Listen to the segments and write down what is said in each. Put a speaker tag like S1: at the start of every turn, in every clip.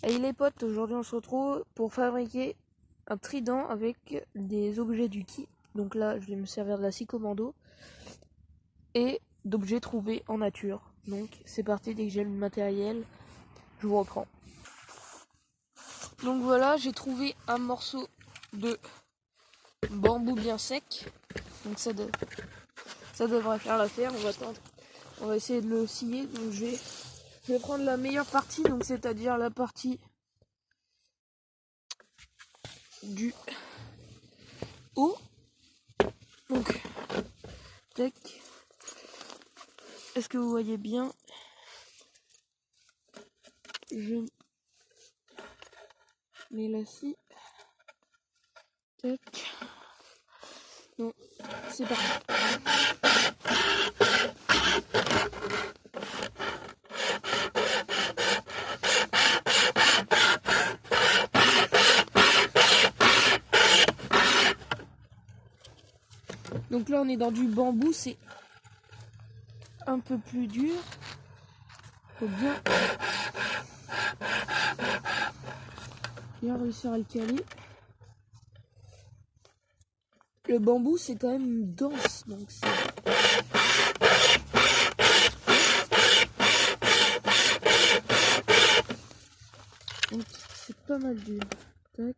S1: Hey les potes, aujourd'hui on se retrouve pour fabriquer un trident avec des objets du kit. Donc là je vais me servir de la scie commando et d'objets trouvés en nature. Donc c'est parti, dès que j'ai le matériel, je vous reprends. Donc voilà, j'ai trouvé un morceau de bambou bien sec. Donc ça devrait faire l'affaire, on va attendre. On va essayer de le scier. Donc je vais prendre la meilleure partie, donc c'est-à-dire la partie du haut. Donc, tac. Est-ce que vous voyez bien? Je mets la scie. Tac. Non, c'est parti. Donc là on est dans du bambou, c'est un peu plus dur. Faut bien réussir à le caler. Le bambou c'est quand même dense, donc c'est pas mal dur. Tac.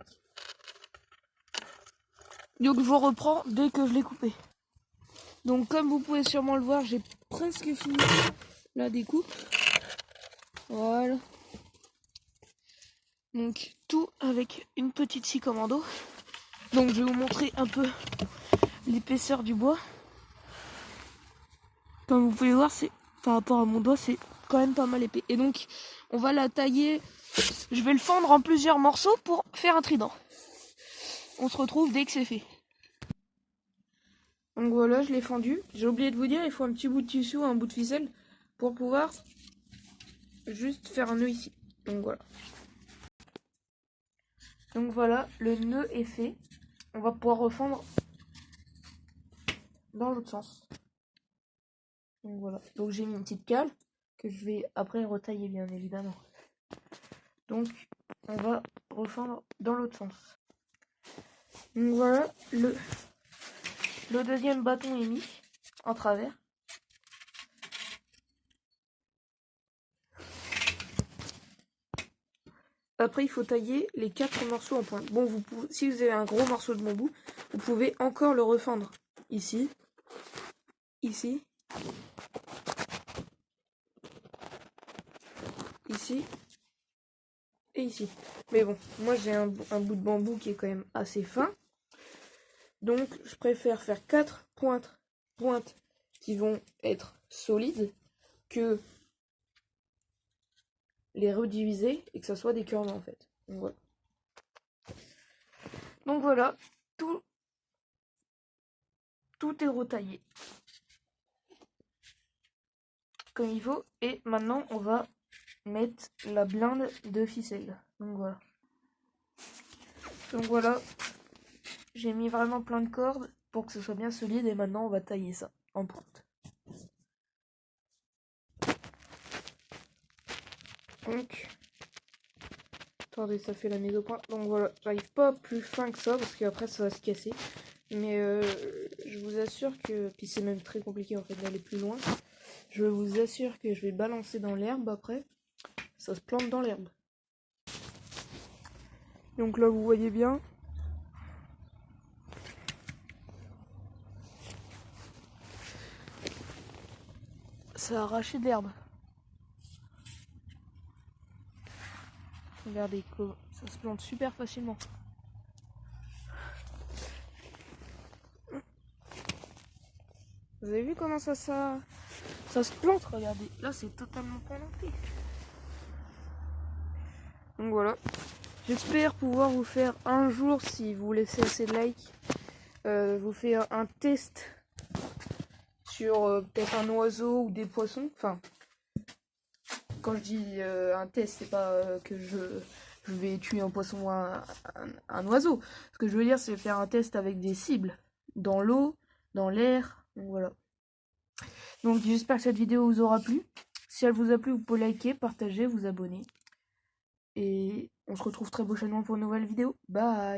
S1: Donc je vous reprends dès que je l'ai coupé. Donc comme vous pouvez sûrement le voir, j'ai presque fini la découpe. Voilà. Donc tout avec une petite scie commando. Donc je vais vous montrer un peu l'épaisseur du bois. Comme vous pouvez voir, c'est par rapport à mon doigt, c'est quand même pas mal épais. Et donc on va la tailler. Je vais le fendre en plusieurs morceaux pour faire un trident. On se retrouve dès que c'est fait. Donc voilà, je l'ai fendu. J'ai oublié de vous dire, il faut un petit bout de tissu, un bout de ficelle pour pouvoir juste faire un nœud ici. Donc voilà. Donc voilà, le nœud est fait. On va pouvoir refendre dans l'autre sens. Donc voilà. Donc j'ai mis une petite cale que je vais après retailler bien évidemment. Donc on va refendre dans l'autre sens. Donc voilà, le deuxième bâton est mis en travers. Après, il faut tailler les 4 morceaux en pointe. Bon, si vous avez un gros morceau de bambou, vous pouvez encore le refendre. Ici, ici, ici et ici. Mais bon, moi j'ai un bout de bambou qui est quand même assez fin. Donc, je préfère faire 4 pointes qui vont être solides que les rediviser et que ça soit des cure-dents en fait. Donc voilà, tout est retaillé comme il faut. Et maintenant, on va mettre la blinde de ficelle. Donc voilà, j'ai mis vraiment plein de cordes pour que ce soit bien solide. Et maintenant, on va tailler ça en pointe. Donc, attendez, ça fait la mise au point. Donc voilà, j'arrive pas plus fin que ça parce qu'après ça va se casser. Mais je vous assure que, puis c'est même très compliqué en fait d'aller plus loin. Je vous assure que je vais balancer dans l'herbe après. Ça se plante dans l'herbe. Donc là vous voyez bien. Ça a arraché de l'herbe. Regardez, ça se plante super facilement. Vous avez vu comment ça se plante? Regardez, là c'est totalement planté. Donc voilà. J'espère pouvoir vous faire un jour, si vous laissez assez de likes, vous faire un test sur peut-être un oiseau ou des poissons. Enfin, quand je dis un test, c'est pas que je vais tuer un poisson ou un oiseau. Ce que je veux dire, c'est faire un test avec des cibles. Dans l'eau, dans l'air, donc voilà. Donc j'espère que cette vidéo vous aura plu. Si elle vous a plu, vous pouvez liker, partager, vous abonner. Et on se retrouve très prochainement pour une nouvelle vidéo. Bye!